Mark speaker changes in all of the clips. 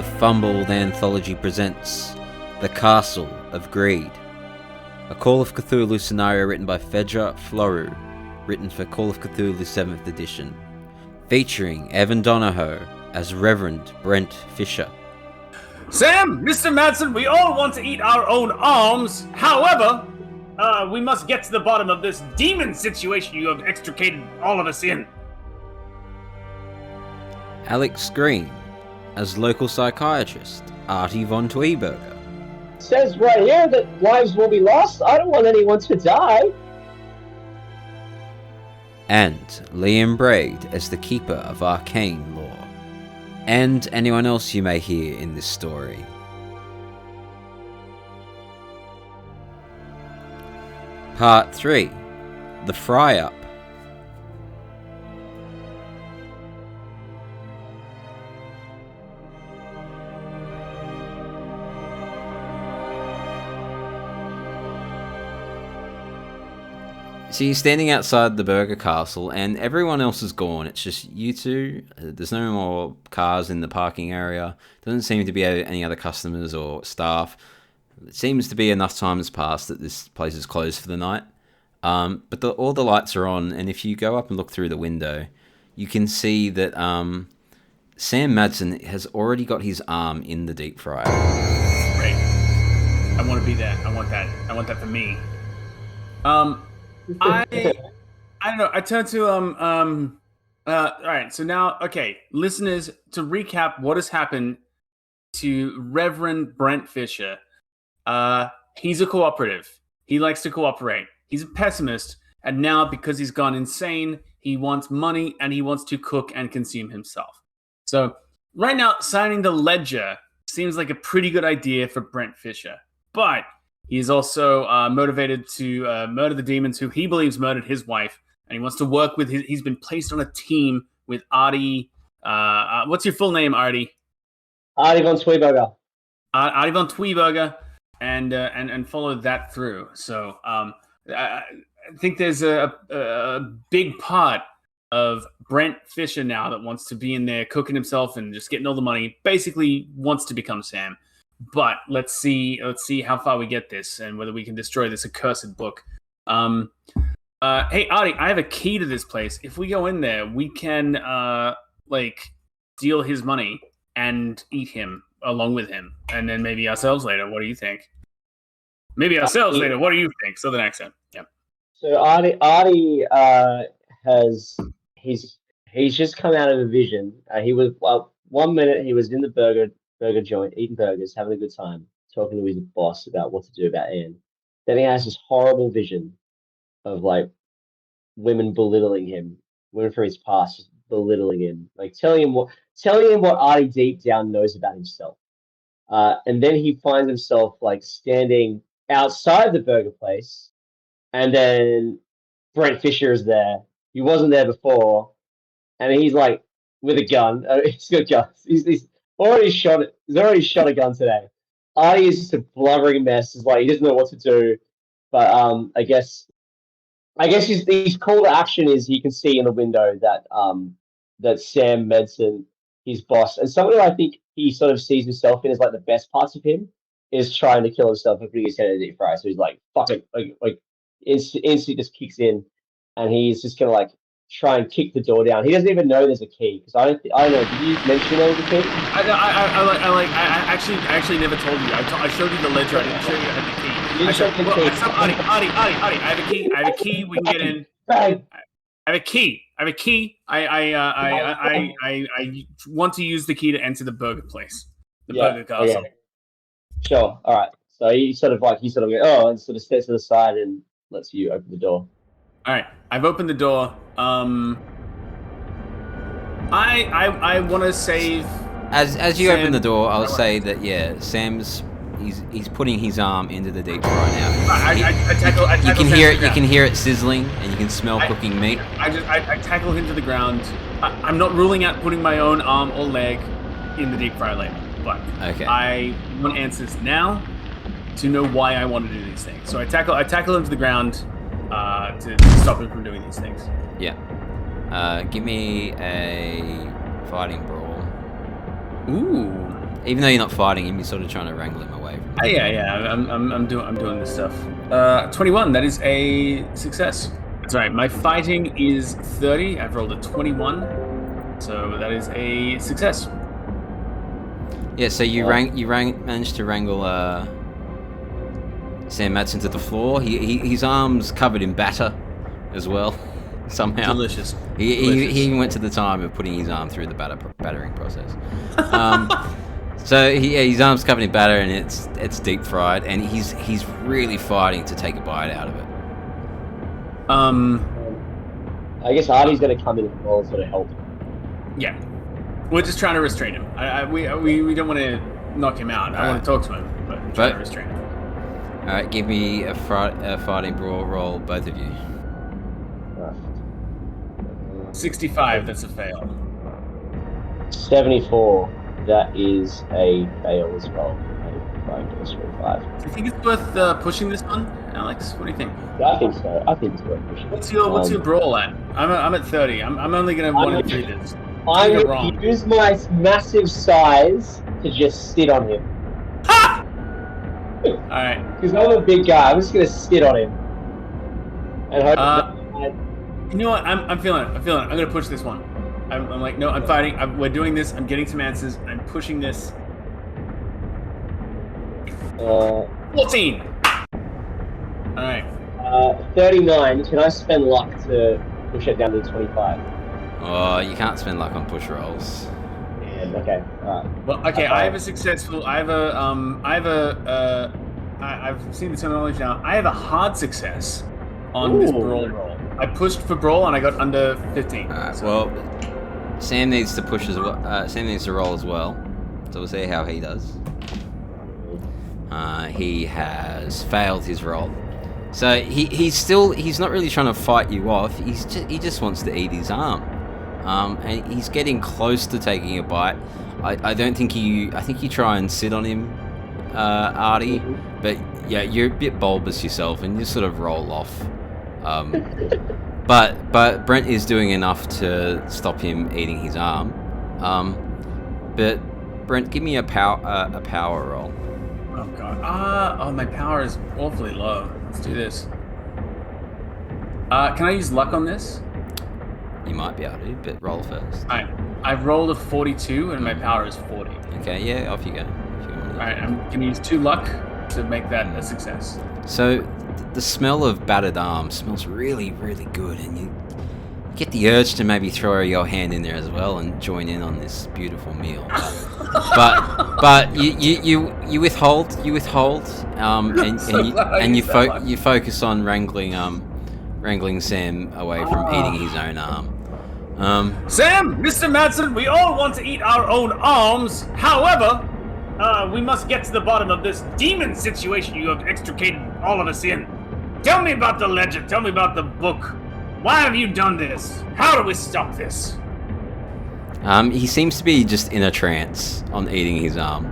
Speaker 1: the Fumbled Anthology presents The Castle of Greed, a Call of Cthulhu scenario written by Fedra Floru, written for Call of Cthulhu 7th edition, featuring Evin Donohoe as Reverend Brent Fisher.
Speaker 2: Sam, Mr. Madsen, we all want to eat our own arms. However, we must get to the bottom of this demon situation you have extricated all of us in.
Speaker 1: Alex Green as local psychiatrist Artie von Tweeburger.
Speaker 3: It says right here that lives will be lost. I don't want anyone to die.
Speaker 1: And Liam Braid as the Keeper of Arcane Lore. And anyone else you may hear in this story. Part 3. The Fry-Up. So you're standing outside the Burger Castle and everyone else is gone. It's just you two. There's no more cars in the parking area. Doesn't seem to be any other customers or staff. It seems to be enough time has passed that this place is closed for the night. But all the lights are on, and if you go up and look through the window, you can see that Sam Madsen has already got his arm in the deep fryer.
Speaker 2: Great. I want to be that. I want that. I want that for me. I don't know. I turn to all right. So now, okay, listeners, to recap what has happened to Reverend Brent Fisher. He's a cooperative. He likes to cooperate. He's a pessimist, and now because he's gone insane, he wants money and he wants to cook and consume himself. So right now, signing the ledger seems like a pretty good idea for Brent Fisher, but he is also motivated to murder the demons who he believes murdered his wife, and he wants to work with he's been placed on a team with Artie. What's your full name, Artie?
Speaker 3: Artie von Tweeburger.
Speaker 2: Artie von Tweeburger, and follow that through. So I think there's a big part of Brent Fisher now that wants to be in there cooking himself and just getting all the money. Basically, wants to become Sam. But let's see how far we get this and whether we can destroy this accursed book. Hey, Artie, I have a key to this place. If we go in there, we can steal his money and eat him along with him, and then maybe ourselves later. What do you think? Maybe ourselves later. What do you think? Southern accent. Yeah.
Speaker 3: So Artie he's just come out of a vision. He was 1 minute he was in the burger joint, eating burgers, having a good time, talking to his boss about what to do about Ian. Then he has this horrible vision of women belittling him, women from his past just belittling him, telling him what Artie deep down knows about himself. And then he finds himself standing outside the burger place, and then Brent Fisher is there. He wasn't there before, and he's with a gun. He's got guns. He's already shot a gun today. Artie is just a blubbering mess. He doesn't know what to do. But I guess his call to action is he can see in the window that Sam Madsen, his boss, and somebody I think he sort of sees himself in as the best parts of him, is trying to kill himself and putting his head in a deep fryer. So he's fuck it, instinct just kicks in, and he's just gonna try and kick the door down. He doesn't even know there's a key, because I don't know. Did you mention there was a key?
Speaker 2: I actually never told you. I showed you the ledger. I didn't show you I had the key. Artie, I have a key. I have a key. We can get in. I have a key. I want to use the key to enter the burger place. Burger castle.
Speaker 3: Okay. Sure. All right. So he sort of goes, and sort of steps to the side and lets you open the door.
Speaker 2: All right, I've opened the door. I want to save.
Speaker 1: As you
Speaker 2: Sam.
Speaker 1: open the door, I'll say that Sam's he's putting his arm into the deep fryer now.
Speaker 2: I tackle.
Speaker 1: You can
Speaker 2: Sam
Speaker 1: hear
Speaker 2: to
Speaker 1: it.
Speaker 2: the
Speaker 1: You can
Speaker 2: ground.
Speaker 1: hear it sizzling, and you can smell cooking meat.
Speaker 2: I tackle him to the ground. I'm not ruling out putting my own arm or leg in the deep fryer later, but
Speaker 1: Okay.
Speaker 2: I want answers now to know why I want to do these things. So I tackle him to the ground to stop him from doing these things.
Speaker 1: Yeah. Give me a fighting brawl.
Speaker 2: Ooh.
Speaker 1: Even though you're not fighting him, you're sort of trying to wrangle him away from him.
Speaker 2: Yeah. I'm doing this stuff. 21. That is a success. That's right. My fighting is 30. I've rolled a 21, so that is a success.
Speaker 1: Yeah. So you managed to wrangle Sam Matson to the floor. His arms covered in batter as well. Somehow.
Speaker 2: Delicious.
Speaker 1: He even went to the time of putting his arm through the battering process. So his arm's covered in batter and it's deep fried, and he's really fighting to take a bite out of it.
Speaker 3: I guess Artie's going to come in and roll sort of help.
Speaker 2: Yeah, we're just trying to restrain him. We don't want to knock him out. I want to talk to him, but we're trying to restrain him.
Speaker 1: All right, give me a fighting brawl roll, both of you.
Speaker 2: 65. That's a fail.
Speaker 3: 74. That is a fail as well. Do
Speaker 2: you think it's worth pushing this one, Alex? What do you think?
Speaker 3: Yeah, I think so. I think it's worth pushing.
Speaker 2: What's your brawl at? I'm at 30. I'm only going to want to do this.
Speaker 3: I'm going to use my massive size to just sit on him.
Speaker 2: Ha! All right.
Speaker 3: Because I'm a big guy. I'm just going to sit on him. And hope
Speaker 2: you know what? I'm feeling it. I'm going to push this one. I'm like, no, I'm fighting. We're doing this. I'm getting some answers. I'm pushing this. 14. All right.
Speaker 3: 39. Can I spend luck to push it down to 25?
Speaker 1: Oh, you can't spend luck on push rolls.
Speaker 3: Yeah. Okay. All right.
Speaker 2: Well, okay. I've seen the terminology now. I have a hard success on this brawl roll. I pushed for brawl and I got under 15.
Speaker 1: Well, Sam needs to push as well. Sam needs to roll as well. So we'll see how he does. He has failed his roll. So he's not really trying to fight you off. He just wants to eat his arm. And he's getting close to taking a bite. I think you try and sit on him, Artie. But yeah, you're a bit bulbous yourself and you sort of roll off. But Brent is doing enough to stop him eating his arm. But Brent, give me a power roll.
Speaker 2: Oh god. My power is awfully low. Let's do this. Can I use luck on this?
Speaker 1: You might be able to, but roll first.
Speaker 2: Alright. I've rolled a 42 and my power is 40.
Speaker 1: Okay, yeah, off you go.
Speaker 2: Alright, I'm gonna use 2 luck to make that a success.
Speaker 1: So the smell of battered arm smells really, really good, and you get the urge to maybe throw your hand in there as well and join in on this beautiful meal. But you withhold, and you focus on wrangling Sam away from eating his own arm.
Speaker 2: Sam, Mr. Madsen, we all want to eat our own arms. However, we must get to the bottom of this demon situation you have extricated all of us in. Tell me about the legend. Tell me about the book. Why have you done this? How do we stop this?
Speaker 1: He seems to be just in a trance on eating his arm.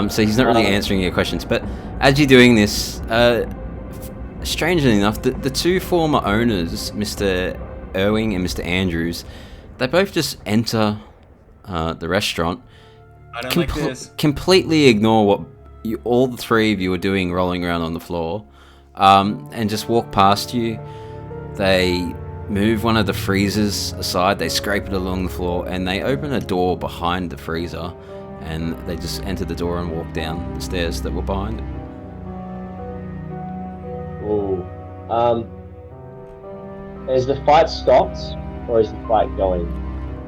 Speaker 1: So he's not really answering your questions. But as you're doing this, strangely enough, the two former owners, Mr. Irving and Mr. Andrews, they both just enter the restaurant.
Speaker 2: I don't like this.
Speaker 1: Completely ignore what all the three of you are doing, rolling around on the floor, and just walk past you. They move one of the freezers aside, they scrape it along the floor, and they open a door behind the freezer, and they just enter the door and walk down the stairs that were behind it.
Speaker 3: Oh. Is the fight stopped, or is the fight going?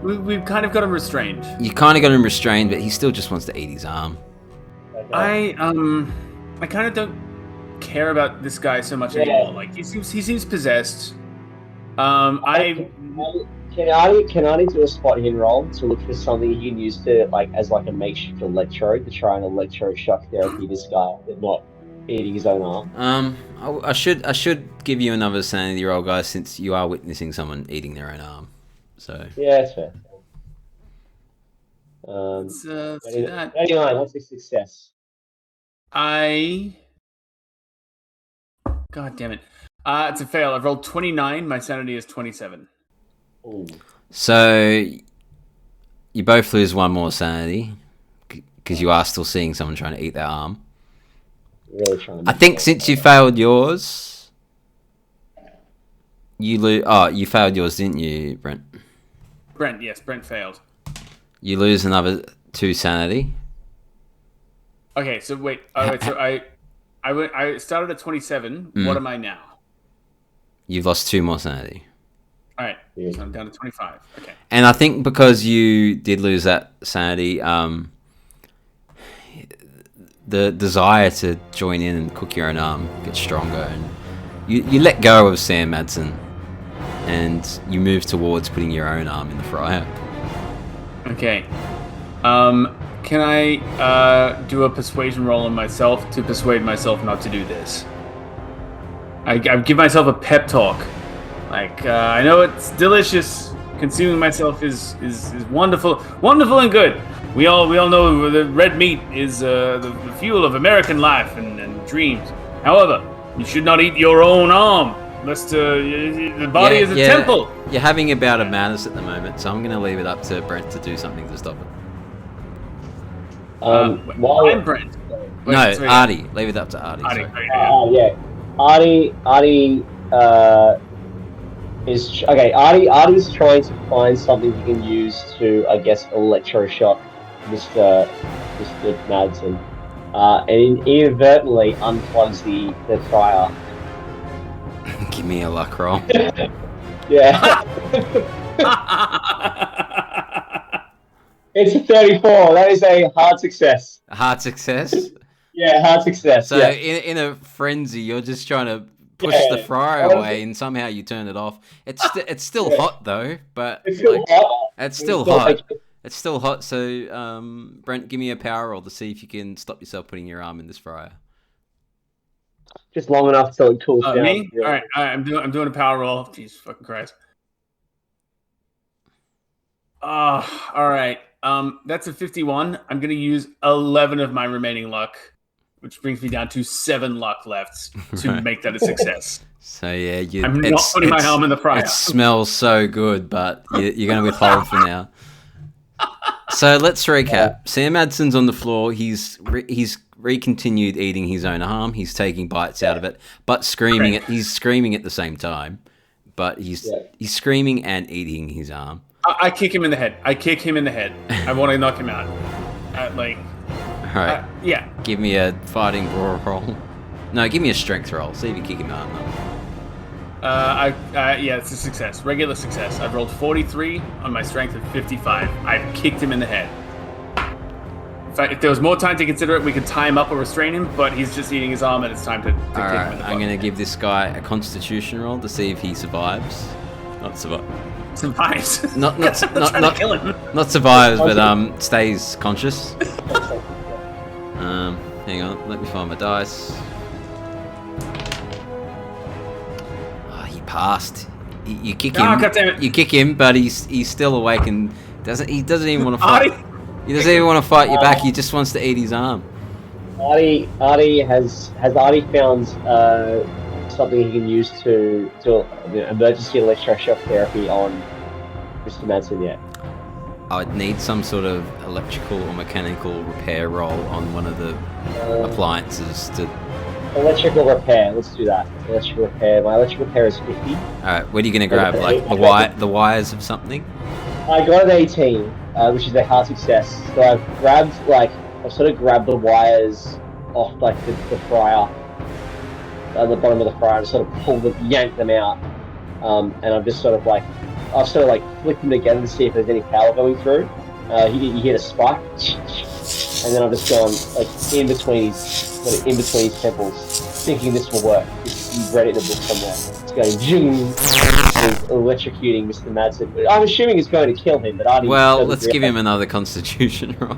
Speaker 2: We've kind of got him restrained.
Speaker 1: You kind of got him restrained, but he still just wants to eat his arm.
Speaker 3: Okay.
Speaker 2: I kind of don't care about this guy so much anymore. Like he seems possessed.
Speaker 3: Can Artie do a spot hidden roll to look for something he can use to as a makeshift electrode to try and electroshock therapy this guy, but not eating his own arm?
Speaker 1: I should give you another sanity roll, guys, since you are witnessing someone eating their own arm. So
Speaker 3: yeah, that's fair.
Speaker 2: Let's do that.
Speaker 3: 39. What's the success?
Speaker 2: God damn it. It's a fail. I've rolled 29. My sanity is 27.
Speaker 3: Ooh.
Speaker 1: So you both lose one more sanity. because you are still seeing someone trying to eat their arm.
Speaker 3: Really trying to
Speaker 1: I think since you failed yours, you lose. Oh, you failed yours, didn't you, Brent?
Speaker 2: Yes, Brent failed.
Speaker 1: You lose another 2 sanity.
Speaker 2: Okay, so wait. So I started at 27. What am I now?
Speaker 1: You've lost 2 more sanity.
Speaker 2: All right, so I'm down to 25. Okay.
Speaker 1: And I think because you did lose that sanity, the desire to join in and cook your own arm gets stronger, and you let go of Sam Madsen, and you move towards putting your own arm in the fryer.
Speaker 2: Okay. Can I do a persuasion roll on myself to persuade myself not to do this? I give myself a pep talk. Like, I know it's delicious. Consuming myself is wonderful, wonderful and good. We all know the red meat is the fuel of American life and dreams. However, you should not eat your own arm, lest the body is a temple.
Speaker 1: You're having a bout of madness at the moment, so I'm going to leave it up to Brent to do something to stop it.
Speaker 2: I'm Brent.
Speaker 1: Artie. Leave it up to Artie.
Speaker 3: Yeah. Artie is okay. Artie's trying to find something he can use to, I guess, electroshock Mr. Madsen, and he inadvertently unplugs the fryer.
Speaker 1: Give me a luck roll.
Speaker 3: Yeah. It's a 34. That is a hard success.
Speaker 1: A hard success?
Speaker 3: Yeah, hard success.
Speaker 1: So
Speaker 3: yeah.
Speaker 1: in a frenzy, you're just trying to push the fryer away, and somehow you turn it off. It's still hot though, but
Speaker 3: it's still hot.
Speaker 1: It's still hot. It's still hot. So Brent, give me a power roll to see if you can stop yourself putting your arm in this fryer.
Speaker 3: Just long enough so it cools down.
Speaker 2: Me?
Speaker 3: Yeah.
Speaker 2: All right. I'm doing a power roll. Jesus fucking Christ. All right. That's a 51. I'm gonna use 11 of my remaining luck, which brings me down to 7 luck left to make that a success.
Speaker 1: So yeah,
Speaker 2: I'm not putting my arm in the fryer.
Speaker 1: It smells so good, but you're going to withhold for now. So let's recap. Sam Madsen's on the floor. He's recontinued eating his own arm. He's taking bites out of it, but screaming it. He's screaming at the same time, but he's screaming and eating his arm.
Speaker 2: I kick him in the head. I want to knock him out.
Speaker 1: All right.
Speaker 2: Yeah.
Speaker 1: Give me a fighting brawl roll. No, give me a strength roll. See if you kick him out.
Speaker 2: Yeah, it's a success. Regular success. I've rolled 43 on my strength of 55. I've kicked him in the head. In fact, if there was more time to consider it, we could tie him up or restrain him, but he's just eating his arm and it's time to kick him in the butt.
Speaker 1: I'm going to give this guy a constitution roll to see if he survives. Not survive.
Speaker 2: Survives.
Speaker 1: Not
Speaker 2: kill him.
Speaker 1: Not survives, but stays conscious. Hang on, let me find my dice. Oh, he passed. You kick him.
Speaker 2: God damn it.
Speaker 1: You kick him, but he's still awake and doesn't even want to
Speaker 2: Artie?
Speaker 1: fight. He doesn't even want to fight you back. He just wants to eat his arm.
Speaker 3: Artie has Artie found something he can use to emergency electroshock therapy on Mr. Madsen yet?
Speaker 1: I would need some sort of electrical or mechanical repair roll on one of the appliances to.
Speaker 3: Electrical repair. Let's do that. Electrical repair. My electrical repair is 50.
Speaker 1: All right, what are you going to grab? Like the wires of something?
Speaker 3: I got an 18, which is a hard success. So I've sort of grabbed the wires off like the fryer, at the bottom of the fryer, and sort of pulled them, yanked them out, and I've sort of flicked them together to see if there's any power going through. You hear a spike, and then I've just gone in between his temples, thinking this will work. You've read it in a book somewhere. It's going zing, electrocuting Mr. Madsen. I'm assuming it's going to kill him, but Artie.
Speaker 1: Well, let's give him another constitution roll.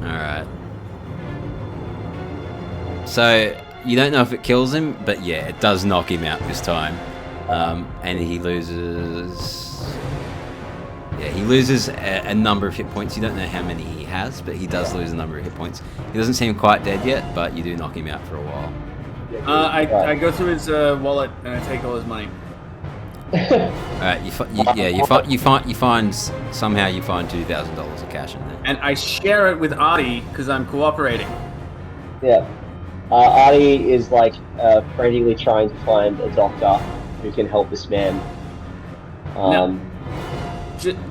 Speaker 1: Alright. So, you don't know if it kills him, but yeah, it does knock him out this time. And he loses... Yeah, he loses a number of hit points. You don't know how many he has, but he does lose a number of hit points. He doesn't seem quite dead yet, but you do knock him out for a while.
Speaker 2: I go through his wallet and I take all his money.
Speaker 1: Alright, you find somehow you find $2,000 of cash in there.
Speaker 2: And I share it with Artie because I'm cooperating.
Speaker 3: Yeah. Artie is like frantically trying to find a doctor who can help this man.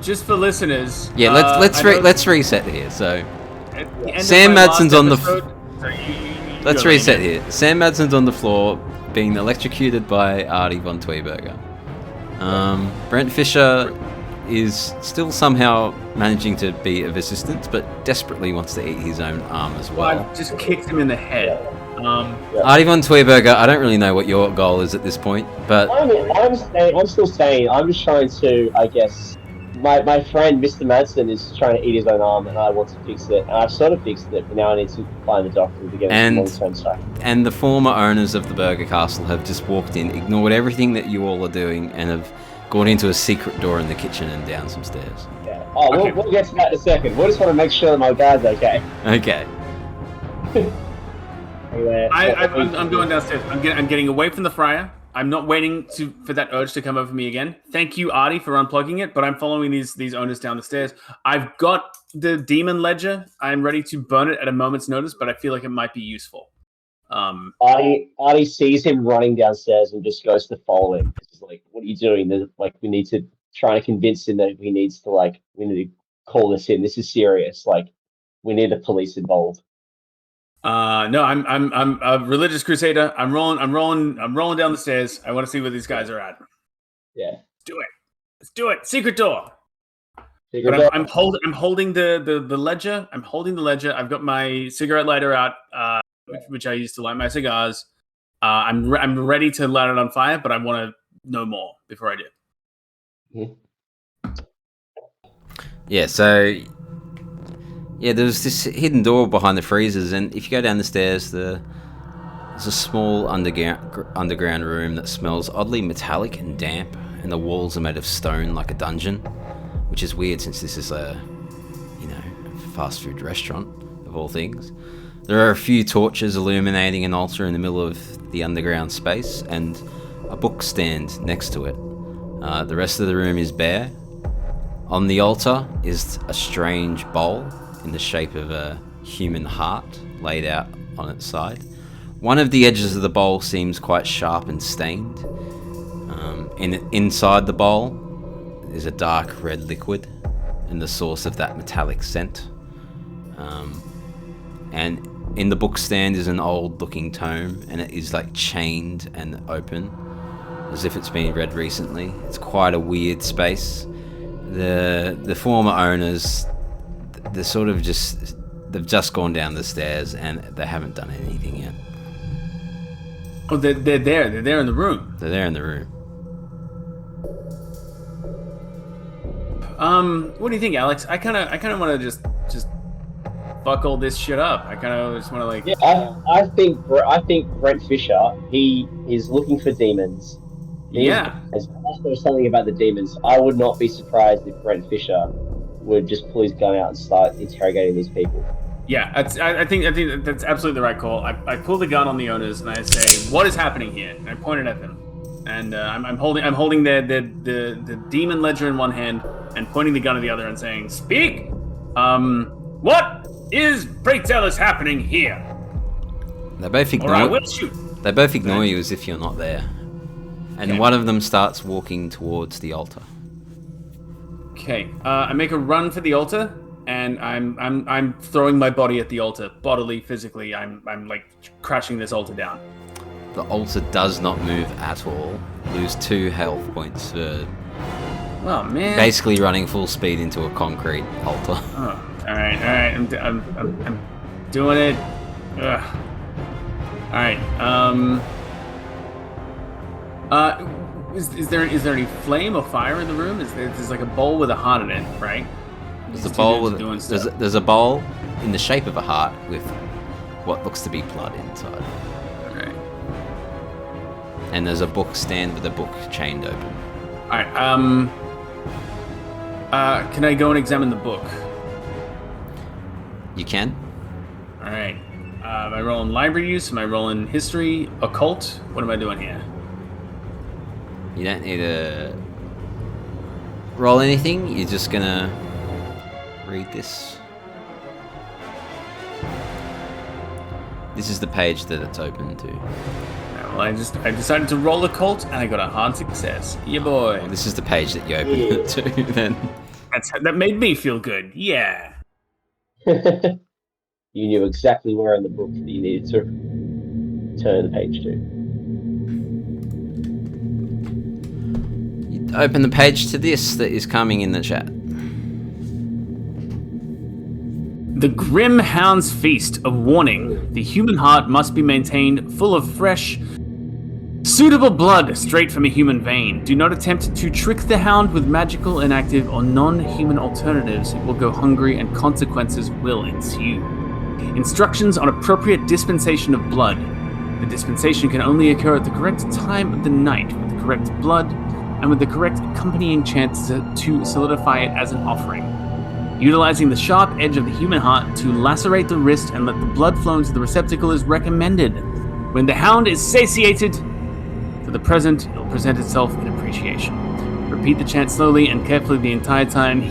Speaker 2: Just for listeners.
Speaker 1: Yeah, let's reset here. So Sam Madson's on the. Let's reset here. Sam Madson's on the floor, being electrocuted by Artie von Tweeburger. Brent Fisher is still somehow managing to be of assistance, but desperately wants to eat his own arm as well.
Speaker 2: I just kicked him in the head.
Speaker 1: Artie von Tweeburger, I don't really know what your goal is at this point, but
Speaker 3: I'm still saying, I'm just trying to, I guess, my friend Mr. Madsen is trying to eat his own arm, and I want to fix it, and I've sort of fixed it, but now I need to find the doctor to get a long-term stuff.
Speaker 1: And the former owners of the Burger Castle have just walked in, ignored everything that you all are doing, and have gone into a secret door in the kitchen and down some stairs.
Speaker 3: Yeah. Oh, okay. We'll get to that in a second. We just want to make sure that my dad's okay.
Speaker 1: Okay.
Speaker 3: Anyway,
Speaker 2: I'm going downstairs. I'm getting away from the fryer. I'm not waiting for that urge to come over me again. Thank you, Artie, for unplugging it, but I'm following these owners down the stairs. I've got the demon ledger. I'm ready to burn it at a moment's notice, but I feel like it might be useful.
Speaker 3: Artie sees him running downstairs and just goes to follow him. He's like, "What are you doing?" We need to try to convince him that we need to call this in. This is serious. Like, we need the police involved.
Speaker 2: No, I'm a religious crusader. I'm rolling down the stairs. I want to see where these guys are at.
Speaker 3: Yeah.
Speaker 2: Let's do it. Secret door. I'm holding the ledger. I'm holding the ledger. I've got my cigarette lighter out, which I use to light my cigars. I'm ready to light it on fire, but I want to know more before I do.
Speaker 1: Yeah. So. Yeah, there's this hidden door behind the freezers, and if you go down the stairs, there's a small underground room that smells oddly metallic and damp, and the walls are made of stone like a dungeon, which is weird since this is a fast food restaurant of all things. There are a few torches illuminating an altar in the middle of the underground space, and a book stand next to it. The rest of the room is bare. On the altar is a strange bowl in the shape of a human heart laid out on its side. One of the edges of the bowl seems quite sharp and stained. Inside the bowl is a dark red liquid and the source of that metallic scent. And in the book stand is an old looking tome, and it is like chained and open as if it's been read recently. It's quite a weird space. The former owners, they're sort of they've just gone down the stairs and they haven't done anything yet.
Speaker 2: Oh, they're there. They're there in the room.
Speaker 1: They're there in the room.
Speaker 2: What do you think, Alex? I kind of want to just fuck all this shit up. I kind of just want to like.
Speaker 3: Yeah, I think Brent Fisher, he is looking for demons. As there's something about the demons. I would not be surprised if Brent Fisher would just pull his gun out and start interrogating these people.
Speaker 2: Yeah, I think that's absolutely the right call. I pull the gun on the owners and I say, "What is happening here?" And I point it at them, and I'm holding the demon ledger in one hand and pointing the gun at the other and saying, "Speak. What is pray tell us happening here?"
Speaker 1: They both ignore.
Speaker 2: Or I will shoot.
Speaker 1: They both ignore you as if you're not there, and one of them starts walking towards the altar.
Speaker 2: Okay, I make a run for the altar, and I'm throwing my body at the altar, bodily, physically. I'm like crashing this altar down.
Speaker 1: The altar does not move at all. Lose 2 health points for.
Speaker 2: Oh man!
Speaker 1: Basically running full speed into a concrete altar.
Speaker 2: Oh, all right. I'm doing it. Ugh. All right. Is there any flame or fire in the room? There's like a bowl with a heart in it, right?
Speaker 1: There's a bowl in the shape of a heart with what looks to be blood inside.
Speaker 2: Okay.
Speaker 1: And there's a book stand with a book chained open.
Speaker 2: All right. Can I go and examine the book?
Speaker 1: You can.
Speaker 2: All right. Am I rolling library use? Am I rolling history, occult? What am I doing here?
Speaker 1: You don't need to roll anything. You're just gonna read this. This is the page that it's open to.
Speaker 2: Well, I decided to roll a cult, and I got a hard success. Yeah, boy.
Speaker 1: Well, this is the page that you open it to. Then
Speaker 2: That made me feel good. Yeah.
Speaker 3: You knew exactly where in the book that you needed to turn the page to.
Speaker 1: you open the page to this that is coming in the chat.
Speaker 2: The Grim Hound's Feast. A warning. The human heart must be maintained full of fresh, suitable blood straight from a human vein. Do not attempt to trick the hound with magical, inactive, or non-human alternatives. It will go hungry and consequences will ensue. Instructions on appropriate dispensation of blood. The dispensation can only occur at the correct time of the night, with the correct blood, and with the correct accompanying chance to solidify it as an offering. Utilizing the sharp edge of the human heart to lacerate the wrist and let the blood flow into the receptacle is recommended. When the hound is satiated, for the present, it will present itself in appreciation. Repeat the chant slowly and carefully the entire time.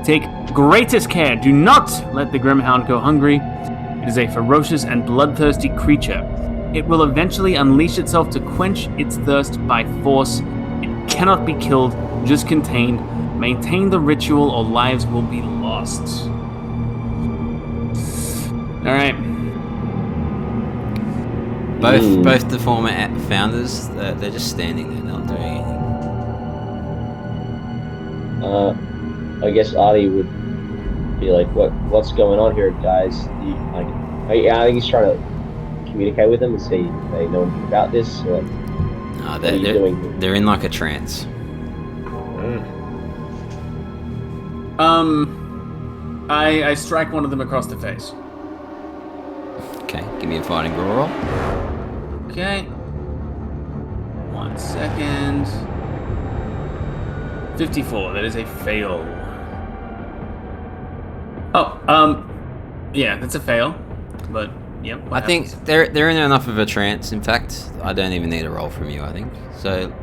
Speaker 2: Take greatest care. Do not let the Grim Hound go hungry. It is a ferocious and bloodthirsty creature. It will eventually unleash itself to quench its thirst by force. It cannot be killed, just contained. Maintain the ritual or lives will be lost. Alright.
Speaker 1: Both the former founders, they're just standing there, not doing anything.
Speaker 3: I guess Artie would be like, "What's going on here, guys?" I think he's trying to communicate with them and see if they know anything about this. Or like, what are you doing here?
Speaker 1: They're in like a trance.
Speaker 2: I strike one of them across the face.
Speaker 1: Okay, give me a fighting roll.
Speaker 2: Okay. 1 second. 54. That is a fail. Oh, yeah, that's a fail. But yep.
Speaker 1: I think they're in enough of a trance. In fact, I don't even need a roll from you. I think so.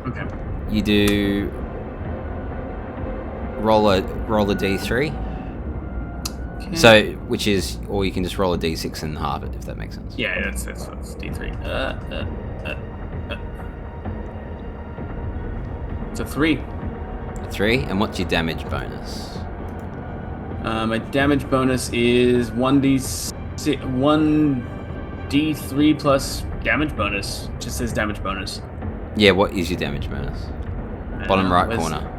Speaker 2: Okay.
Speaker 1: You do roll a d3.
Speaker 2: Okay.
Speaker 1: So, which is, or you can just roll a d6 and halve it, if that makes sense.
Speaker 2: Yeah, that's D3. It's a 3.
Speaker 1: A 3, and what's your damage bonus?
Speaker 2: My damage bonus is 1d3 plus damage bonus. It just says damage bonus.
Speaker 1: Yeah, what is your damage bonus? Bottom right corner.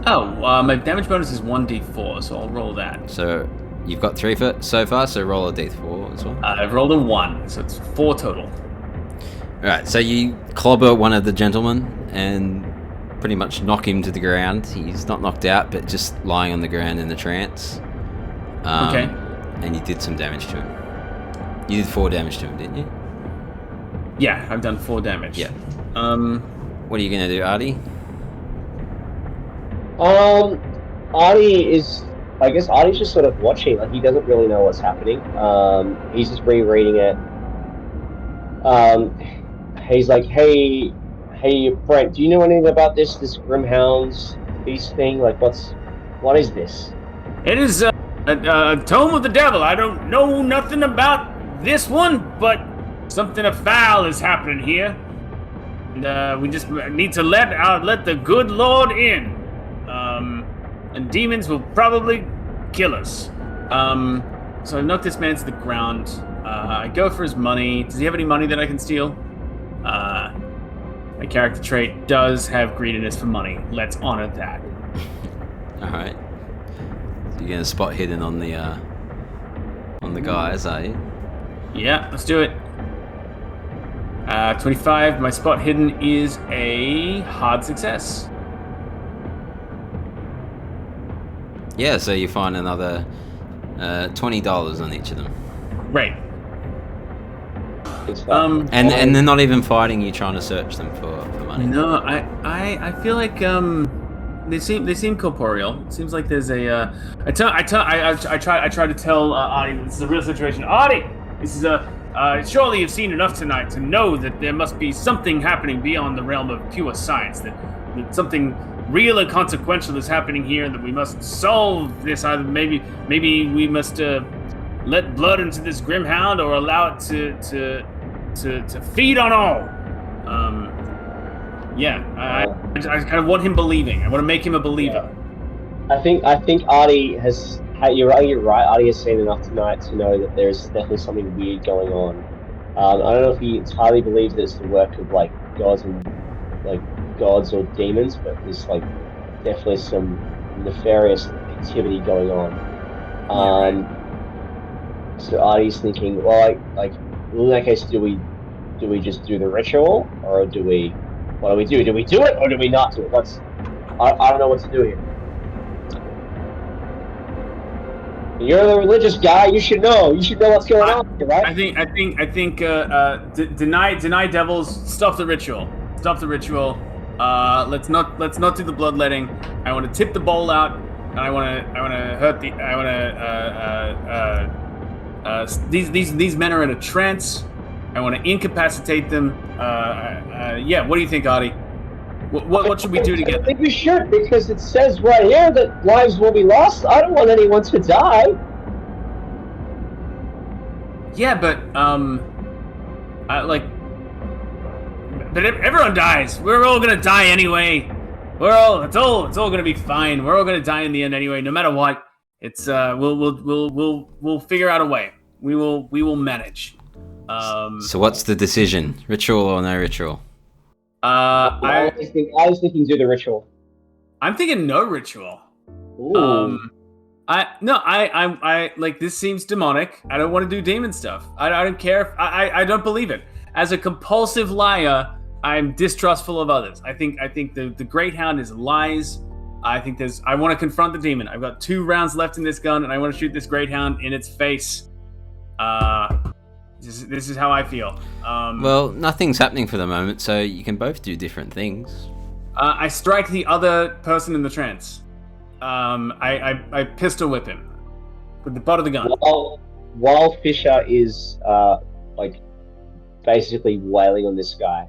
Speaker 2: Oh, my damage bonus is 1d4, so I'll roll that.
Speaker 1: So you've got 3 so far, so roll a d4 as well.
Speaker 2: I've rolled a 1, so it's 4 total.
Speaker 1: Alright, so you clobber one of the gentlemen and pretty much knock him to the ground. He's not knocked out, but just lying on the ground in a trance.
Speaker 2: Okay.
Speaker 1: And you did some damage to him. You did 4 damage to him, didn't you?
Speaker 2: Yeah, I've done 4 damage.
Speaker 1: Yeah. What are you going to do, Artie?
Speaker 3: Artie's just sort of watching. Like, he doesn't really know what's happening. He's just rereading it. He's like, hey, Brent, do you know anything about this Grimhound's Feast thing? Like, what is this?
Speaker 2: It is a tome of the devil. I don't know nothing about this one, but something foul is happening here. And we just need to let the good Lord in. And demons will probably kill us. So I knock this man to the ground. I go for his money. Does he have any money that I can steal? My character trait does have greediness for money. Let's honor that.
Speaker 1: Alright. So you're gonna spot hidden on the guys, are you?
Speaker 2: Yeah, let's do it. 25. My spot hidden is a hard success.
Speaker 1: Yeah, so you find another $20 on each of them.
Speaker 2: Right.
Speaker 1: And they're not even fighting you, trying to search them for money.
Speaker 2: No, I feel like they seem corporeal. It seems like there's a I try to tell Artie this is a real situation. Artie, this is Surely you've seen enough tonight to know that there must be something happening beyond the realm of pure science, that something real and consequential is happening here, and that we must solve this. Either maybe we must let blood into this grimhound, or allow it to feed on all. I kind of want him believing. I want to make him a believer.
Speaker 3: I think Artie has. You're right. Artie has seen enough tonight to know that there's definitely something weird going on. I don't know if he entirely believes that it's the work of like gods or demons, but there's like definitely some nefarious activity going on. So Artie's thinking, well, like in that case, do we just do the ritual, or what do we do? Do we do it, or do we not do it? I don't know what to do here. You're the religious guy. You should know. You should know what's going on, right?
Speaker 2: I think. Deny devils. Stop the ritual. Stop the ritual. Let's not do the bloodletting. I want to tip the bowl out, and I want to hurt the. I want to. These men are in a trance. I want to incapacitate them. Yeah. What do you think, Artie? What should we do together?
Speaker 3: I think we should, because it says right here that lives will be lost. I don't want anyone to die.
Speaker 2: Yeah, but but everyone dies. We're all gonna die anyway. It's all gonna be fine. We're all gonna die in the end anyway, no matter what. It's we'll figure out a way. We will manage.
Speaker 1: So what's the decision? Ritual or no ritual?
Speaker 3: I was thinking do the ritual.
Speaker 2: I'm thinking no ritual.
Speaker 3: Ooh.
Speaker 2: I like, this seems demonic. I don't want to do demon stuff. I don't care if I don't believe it. As a compulsive liar, I'm distrustful of others. I think the Great Hound is lies. I want to confront the demon. I've got 2 rounds left in this gun, and I want to shoot this Great Hound in its face. This is how I feel.
Speaker 1: Well, nothing's happening for the moment, so you can both do different things.
Speaker 2: I strike the other person in the trance. I pistol whip him with the butt of the gun.
Speaker 3: While Fisher is basically wailing on this guy,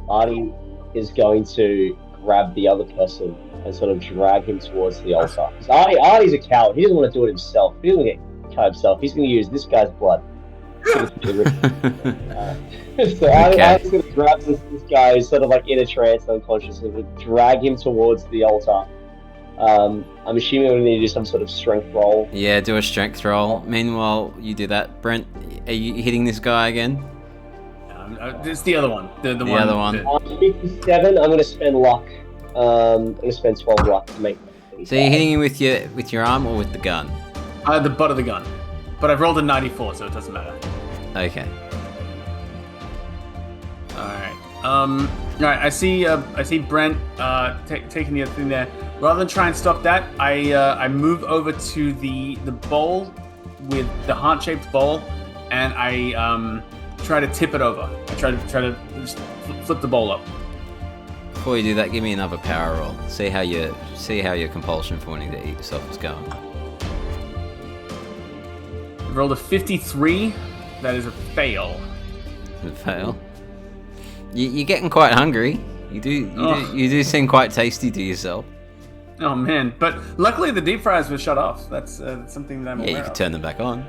Speaker 3: Artie is going to grab the other person and sort of drag him towards the altar. Artie's a coward. He doesn't want to do it himself. He doesn't want to get cut himself. He's going to use this guy's blood. So Artie's going to grab this guy who's sort of like in a trance, unconscious, and drag him towards the altar. I'm assuming we need to do some sort of strength roll.
Speaker 1: Yeah, do a strength roll. Meanwhile, you do that. Brent, are you hitting this guy again?
Speaker 2: It's the other one. The
Speaker 1: other one.
Speaker 3: 57. I'm going to spend luck. I'm going to spend 12 luck to make.
Speaker 1: So you're hitting him with your arm or with the gun?
Speaker 2: The butt of the gun. But I've rolled a 94, so it doesn't matter.
Speaker 1: Okay.
Speaker 2: Alright. Alright, I see Brent taking the other thing there. Rather than try and stop that, I move over to the bowl with the heart-shaped bowl, and I try to tip it over. I try to just flip the bowl up.
Speaker 1: Before you do that, give me another power roll. See how your compulsion for wanting to eat yourself is going.
Speaker 2: I rolled a 53. That is a fail.
Speaker 1: A fail. You're getting quite hungry. You do seem quite tasty to yourself.
Speaker 2: Oh man! But luckily the deep fryers were shut off. That's something that I'm aware of.
Speaker 1: Yeah, you can turn them back on.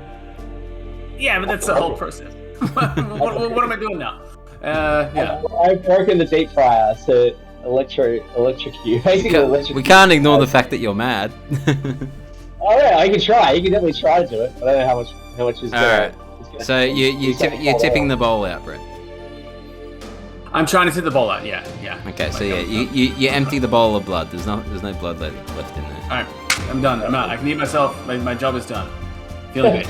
Speaker 2: Yeah, but that's the whole process. what am I doing now? Yeah.
Speaker 3: I've broken the deep fryer to electrocute.
Speaker 1: We can't ignore the fact that you're mad.
Speaker 3: Oh yeah, I can try. You can definitely try to do it. I don't know how much is.
Speaker 1: Alright. So you're tipping the bowl out, Brent.
Speaker 2: I'm trying to tip the bowl out. Yeah.
Speaker 1: Okay, so you empty the bowl of blood. There's no blood left in there.
Speaker 2: All right, I'm done. I'm out. I can eat myself. My job is done. Feeling good.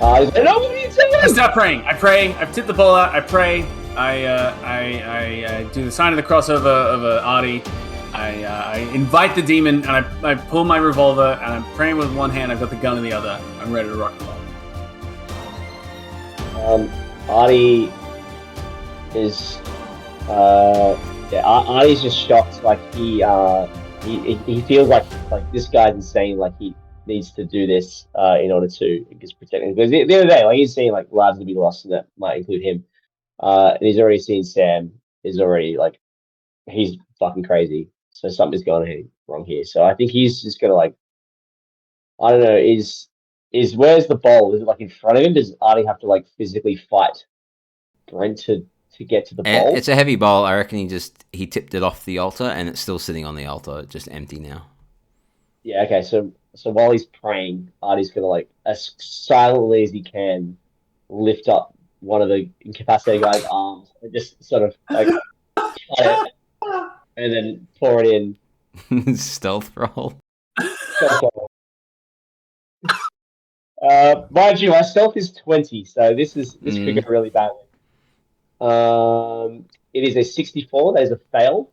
Speaker 3: I
Speaker 2: stop praying. I pray. I've tipped the bowl out. I pray. I do the sign of the cross of Artie. I invite the demon, and I pull my revolver, and I'm praying with one hand. I've got the gun in the other. I'm ready to rock and roll.
Speaker 3: Artie is Artie's just shocked. Like he feels like this guy's insane. Like he needs to do this in order to just protect him. Because the other day, like he's seen like lives to be lost, and that might include him. And he's already seen Sam is already like he's fucking crazy. So something's going wrong here. So I think he's just gonna like I don't know. Is where's the bowl? Is it like in front of him? Does Artie have to like physically fight Brent to get to the bowl?
Speaker 1: It's a heavy bowl. I reckon he tipped it off the altar, and it's still sitting on the altar, just empty now.
Speaker 3: Yeah. Okay. So while he's praying, Artie's gonna like as silently as he can lift up one of the incapacitated guy's arms and just sort of like cut it and then pour it in.
Speaker 1: Stealth roll.
Speaker 3: Mind you, my stealth is 20, so this could go really badly. It is a 64. That is a fail.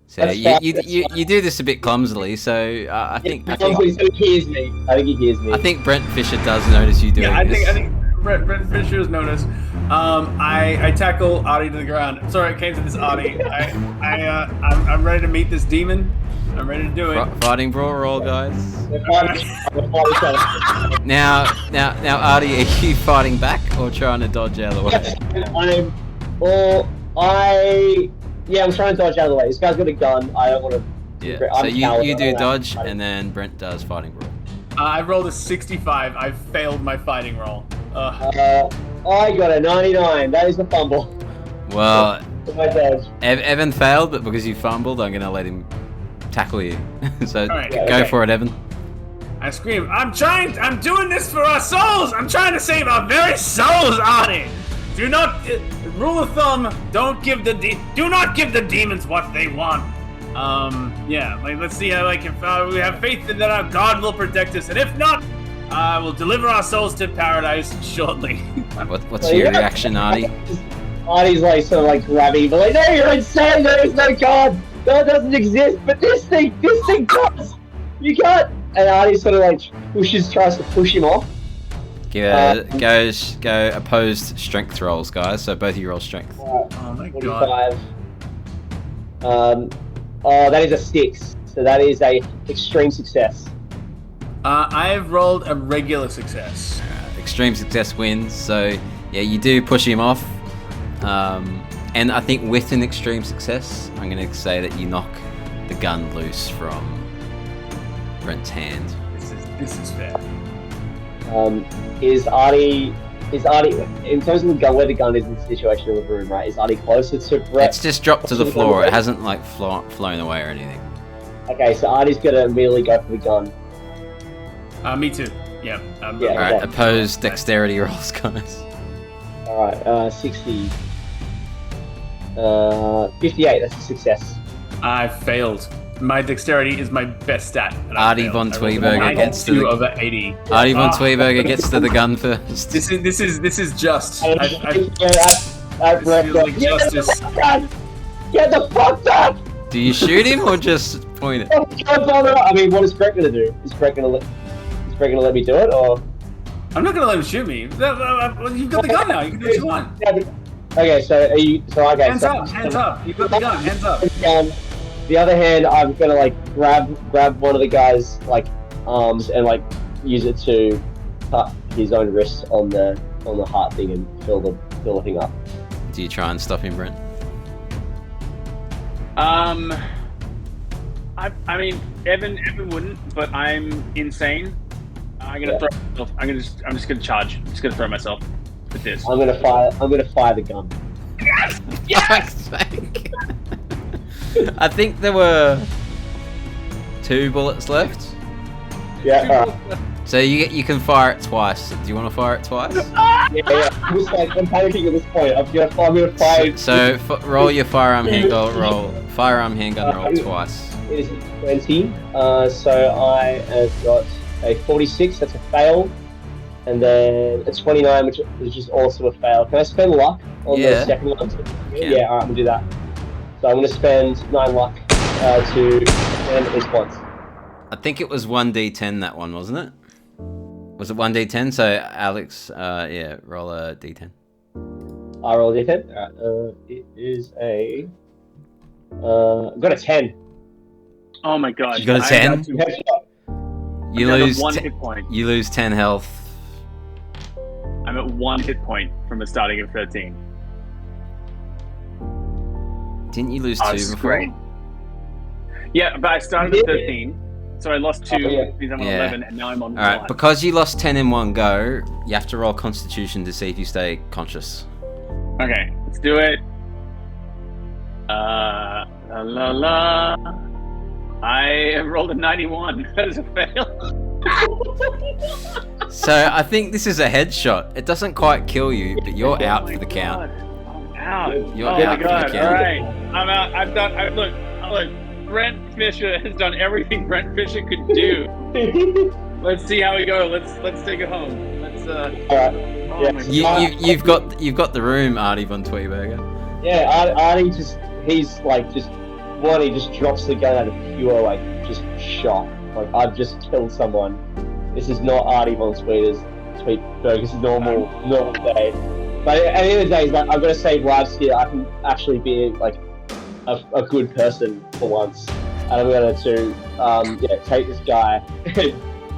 Speaker 1: So you do this a bit clumsily. So I think
Speaker 3: he hears me. I think he hears me.
Speaker 1: I think Brent Fisher does notice you doing this.
Speaker 2: I think Brent Fisher has noticed. I tackle Artie to the ground. Sorry, it came to this Artie. I'm ready to meet this demon. I'm ready to do it.
Speaker 1: Fighting brawl roll, guys. Now, Artie, are you fighting back or trying to dodge out of the way?
Speaker 3: I'm trying to dodge out of the way. This guy's got a gun. I don't want to.
Speaker 1: Yeah. So you do dodge, and then Brent does fighting brawl.
Speaker 2: I rolled a 65. I failed my fighting roll.
Speaker 3: I got a 99. That is a fumble.
Speaker 1: Well, Evin failed, but because you fumbled, I'm gonna let him tackle you. So go for it, Evin.
Speaker 2: I scream, I'm doing this for our souls! I'm trying to save our very souls, Artie! Do not, rule of thumb, do not give the demons what they want. Let's see how, if we have faith that our God will protect us, and if not, we'll deliver our souls to paradise shortly.
Speaker 1: What's your reaction, Artie?
Speaker 3: Artie's like sort of like grabbing, but like, no, you're insane, there is no God! God doesn't exist, but this thing does! You can't! And Artie sort of like tries to push him off.
Speaker 1: Go opposed strength rolls, guys. So both of you roll strength.
Speaker 2: Oh my
Speaker 3: 45. God. That is a 6. So that is a extreme success.
Speaker 2: I have rolled a regular success.
Speaker 1: Extreme success wins. So yeah, you do push him off. And I think with an extreme success, I'm going to say that you knock the gun loose from Brent's hand.
Speaker 2: This is fair.
Speaker 3: Is Artie in terms of the gun, where the gun is in the situation in the room, right? Is Artie closer to Brent?
Speaker 1: It's just dropped to the floor. It hasn't like flown away or anything.
Speaker 3: Okay, so Artie's gonna immediately go for the gun.
Speaker 2: Me too. Yeah.
Speaker 1: Alright, opposed dexterity rolls, guys.
Speaker 3: Alright, 60. 58, that's a success.
Speaker 2: I failed. My dexterity is my best stat.
Speaker 1: Artie von Tweeburger gets to the
Speaker 2: over 80.
Speaker 1: Artie von Tweeburger gets to the gun first.
Speaker 2: This is just.
Speaker 3: That feels
Speaker 2: like justice.
Speaker 3: Get the fuck back!
Speaker 1: Do you shoot him or just point it?
Speaker 3: I mean, what is Brent gonna do? Is Brent gonna let me do it, or?
Speaker 2: I'm not gonna let him shoot me. You've got the gun now. You can do what you want.
Speaker 3: Okay, so are you? So okay.
Speaker 2: Hands up. You've got the gun. Hands up.
Speaker 3: The other hand, I'm gonna like grab one of the guy's like arms and like use it to cut his own wrist on the heart thing and fill the thing up.
Speaker 1: Do you try and stop him, Brent?
Speaker 2: I mean, Evin wouldn't, but I'm insane. I'm gonna throw myself. I'm just gonna charge. I'm just gonna throw myself with this.
Speaker 3: I'm gonna fire the gun.
Speaker 2: Yes!
Speaker 1: Yes! I think there were 2 bullets left.
Speaker 3: Yeah. Alright.
Speaker 1: So you can fire it twice. Do you want to fire it twice?
Speaker 3: Yeah. I'm panicking at this point. I'm gonna fire.
Speaker 1: So roll your firearm handgun roll. Firearm handgun roll twice.
Speaker 3: It is 20. So I have got a 46. That's a fail, and then a 29, which is also a fail. Can I spend luck on the second one? Yeah. Alright, we'll do that. So I'm going to spend 9 luck to spend response.
Speaker 1: I think it was 1d10 that one, wasn't it? Was it 1d10? So Alex, roll a d10.
Speaker 3: I roll a d10. Alright, it is a. I've got a 10.
Speaker 2: Oh my god!
Speaker 1: You got a 10? You
Speaker 2: I'm
Speaker 1: lose
Speaker 2: at 1 hit point.
Speaker 1: You lose 10 health.
Speaker 2: I'm at 1 hit point from a starting of 13.
Speaker 1: Didn't you lose
Speaker 2: Oh,
Speaker 1: 2
Speaker 2: this is
Speaker 1: before?
Speaker 2: great. Yeah, but I started at 13, so I lost 2. Which means I'm on
Speaker 1: Yeah.
Speaker 2: 11, and now I'm on 1.
Speaker 1: Alright, because you lost 10 in one go, you have to roll Constitution to see if you stay conscious.
Speaker 2: Okay, let's do it. La la la. I rolled a 91. That is a fail.
Speaker 1: So I think this is a headshot. It doesn't quite kill you, but you're out
Speaker 2: Oh
Speaker 1: for
Speaker 2: my
Speaker 1: the count.
Speaker 2: God. I'm out.
Speaker 1: You're
Speaker 2: Oh
Speaker 1: out
Speaker 2: my
Speaker 1: for the
Speaker 2: God.
Speaker 1: count.
Speaker 2: All right. I'm out. I've done. Look. Brent Fisher has done everything Brent Fisher could do. Let's see how we go. Let's take it home. Let's. Oh
Speaker 3: Yeah.
Speaker 2: my God.
Speaker 1: You've got the room, Artie von Tweeburger.
Speaker 3: Yeah, Artie he's like just one. He just drops the gun out of pure like just shock. Like I've just killed someone. This is not Artie von Tweeburger's normal day. But at the end of the day, he's like, I've got to save lives here. I can actually be like a good person for once. And I'm going to take this guy,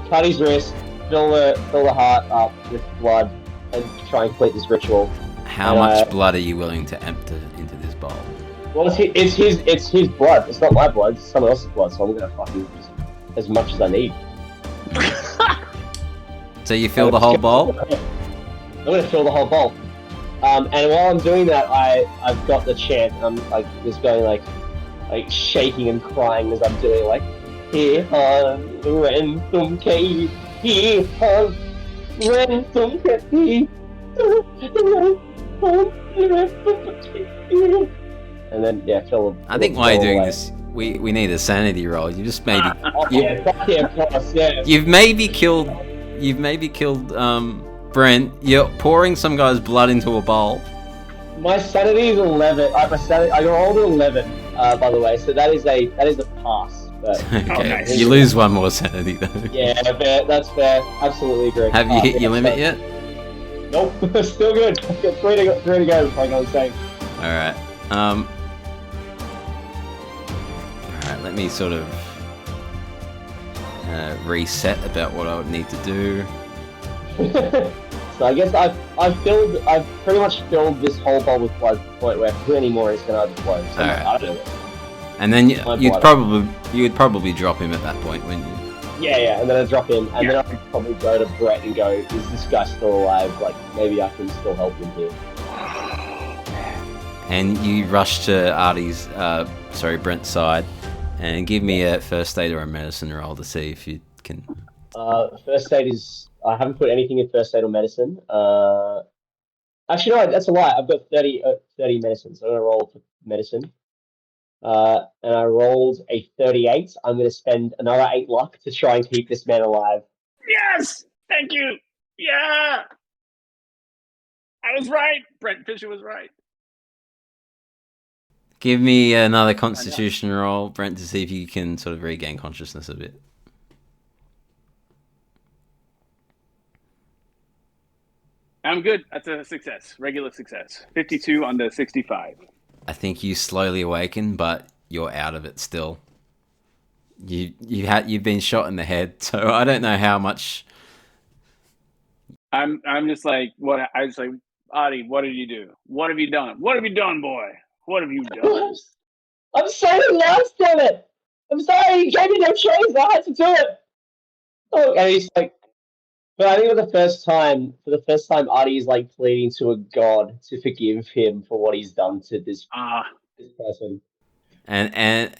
Speaker 3: cut his wrist, fill the heart up with blood, and try and complete this ritual.
Speaker 1: How much blood are you willing to empty into this bowl?
Speaker 3: Well, it's his blood. It's not my blood. It's someone else's blood. So I'm gonna fucking just as much as I need.
Speaker 1: So you fill the whole bowl?
Speaker 3: I'm gonna fill the whole bowl. And while I'm doing that, I've got the chant. I'm like just going like shaking and crying as I'm doing like he han ransom cave, he han ransom cave. And then fill.
Speaker 1: I think while you're doing this, we need a sanity roll. You just maybe you've maybe killed Brent. You're pouring some guy's blood into a bowl.
Speaker 3: My sanity is 11. I rolled an 11, by the way. So that is a pass. But,
Speaker 1: Okay,
Speaker 2: nice.
Speaker 1: you lose one more sanity though.
Speaker 3: yeah, that's fair. Absolutely agree.
Speaker 1: Have you hit your limit yet?
Speaker 3: Nope. Still good. I've got three to go before I go insane.
Speaker 1: All right. All right. Let me sort of reset about what I would need to do.
Speaker 3: So I guess I've pretty much filled this whole bowl with blood to the point where if I do any more, it's gonna overflow. So
Speaker 1: Alright.
Speaker 3: I don't know.
Speaker 1: And then you'd probably drop him at that point, wouldn't you?
Speaker 3: Yeah, and then I drop him, and then I could probably go to Brett and go, is this guy still alive? Like, maybe I can still help him here.
Speaker 1: And you rush to Brent's side, and give me a first aid or a medicine roll to see if you can.
Speaker 3: First aid is, I haven't put anything in first aid or medicine. Actually, no, that's a lie. I've got 30 medicine, so I'm going to roll for medicine. And I rolled a 38. I'm going to spend another 8 luck to try and keep this man alive.
Speaker 2: Yes! Thank you! Yeah! I was right! Brent Fisher was right.
Speaker 1: Give me another Constitution roll, Brent, to see if you can sort of regain consciousness a bit.
Speaker 2: I'm good. That's a success. Regular success. 52 under 65.
Speaker 1: I think you slowly awaken, but you're out of it still. You've been shot in the head, so I don't know how much.
Speaker 2: I'm just like, what? I was like, Artie, what did you do? What have you done? What have you done, boy? What have you done?
Speaker 3: I'm sorry, last damn it! I'm sorry, you gave me no choice. I had to do it. Oh, and he's like, but I think for the first time, Artie is like pleading to a god to forgive him for what he's done to this person.
Speaker 1: And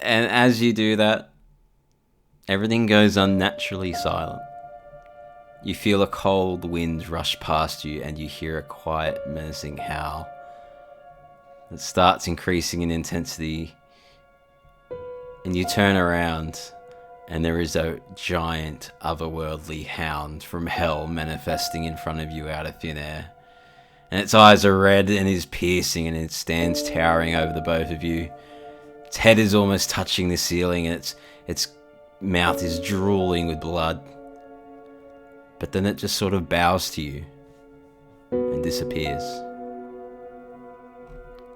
Speaker 1: as you do that, everything goes unnaturally silent. You feel a cold wind rush past you, and you hear a quiet, menacing howl. It starts increasing in intensity, and you turn around, and there is a giant, otherworldly hound from hell manifesting in front of you out of thin air. And its eyes are red and is piercing, and it stands towering over the both of you. Its head is almost touching the ceiling, and its mouth is drooling with blood. But then it just sort of bows to you and disappears.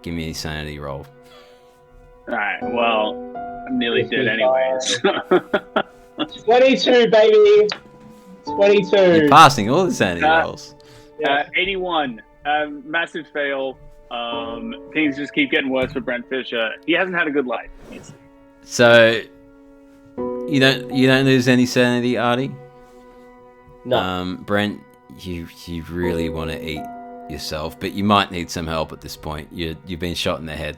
Speaker 1: Give me a sanity roll.
Speaker 2: Alright, well, I'm nearly dead anyways.
Speaker 3: 22, baby. 22.
Speaker 1: You're passing all the sanity rolls.
Speaker 4: 81. Massive fail. Things just keep getting worse for Brent Fisher. He hasn't had a good life.
Speaker 1: So you don't lose any sanity, Artie?
Speaker 3: No.
Speaker 1: Brent, you really want to eat yourself, but you might need some help at this point. You've been shot in the head.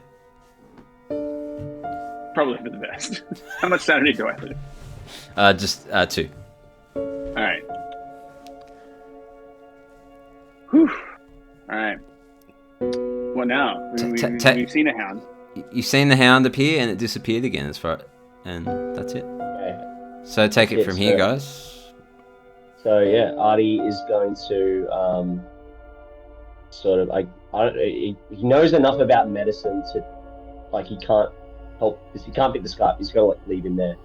Speaker 4: Probably for the best. How much sanity do I lose?
Speaker 1: Just 2.
Speaker 4: All right. Whew. All right. What now? We've seen a hound.
Speaker 1: You've seen the hound appear and it disappeared again, and that's it.
Speaker 3: Okay.
Speaker 1: So take it from here, guys.
Speaker 3: So yeah, Artie is going to sort of he knows enough about medicine to he can't help because he can't pick this guy up. He's got to leave him there.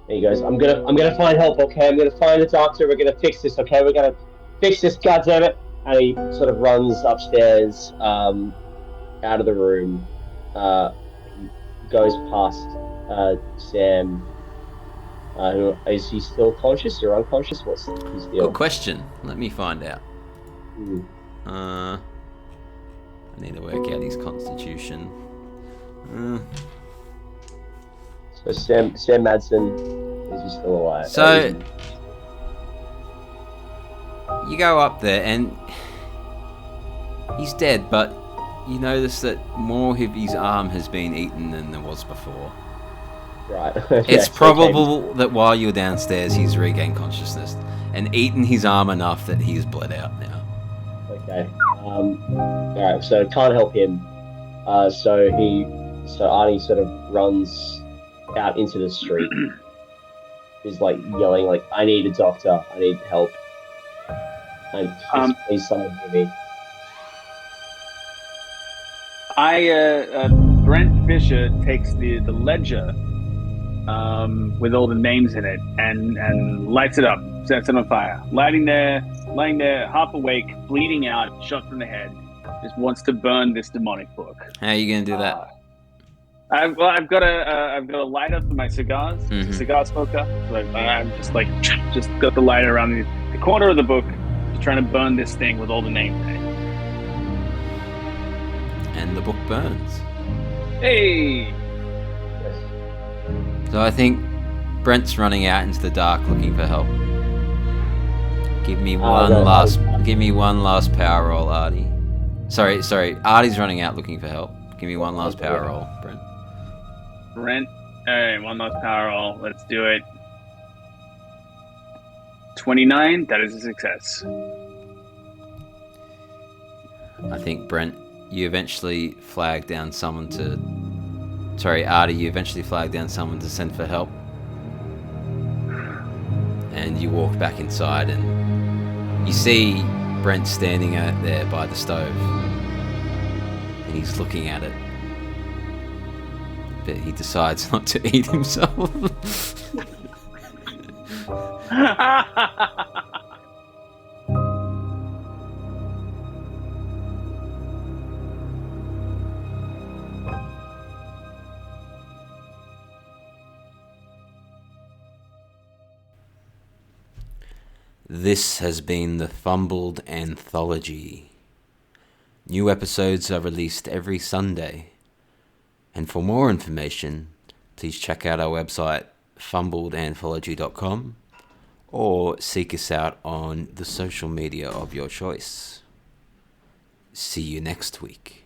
Speaker 3: And he goes, I'm gonna find help. Okay, I'm gonna find a doctor. We're gonna fix this. Okay, we're gonna fix this. God damn it! And he sort of runs upstairs, out of the room. Goes past Sam. Who is he still conscious or unconscious? What's his deal?
Speaker 1: Good question. Let me find out. I need to work out his constitution.
Speaker 3: So Sam Madsen, is he still alive?
Speaker 1: So you go up there and he's dead, but you notice that more of his arm has been eaten than there was before.
Speaker 3: Right.
Speaker 1: It's probable that while you're downstairs, he's regained consciousness and eaten his arm enough that he's bled out now.
Speaker 3: Okay. Alright, so can't help him. So Artie sort of runs out into the street. He's yelling I need a doctor, I need help. And please someone hear me.
Speaker 4: Brent Fisher takes the ledger with all the names in it and lights it up, sets it on fire. Lying there, half awake, bleeding out, shot from the head. Just wants to burn this demonic book.
Speaker 1: How are you going to do that?
Speaker 4: I've got a lighter for my cigars.
Speaker 1: Mm-hmm.
Speaker 4: Cigar smoker. So I'm just got the lighter around the corner of the book, just trying to burn this thing with all the names in it.
Speaker 1: And the book burns.
Speaker 4: Hey.
Speaker 1: So I think Brent's running out into the dark looking for help. Give me one last power roll, Artie. Sorry. Artie's running out looking for help. Give me one last power roll, Brent.
Speaker 4: Alright, one last power roll. Let's do it. 29, that is a success.
Speaker 1: I think Brent, you eventually flag down someone to... Sorry, Artie, you eventually flag down someone to send for help. And you walk back inside and you see Brent standing out there by the stove. And he's looking at it. But he decides not to eat himself. This has been the Fumbled Anthology. New episodes are released every Sunday. And for more information, please check out our website, fumbledanthology.com, or seek us out on the social media of your choice. See you next week.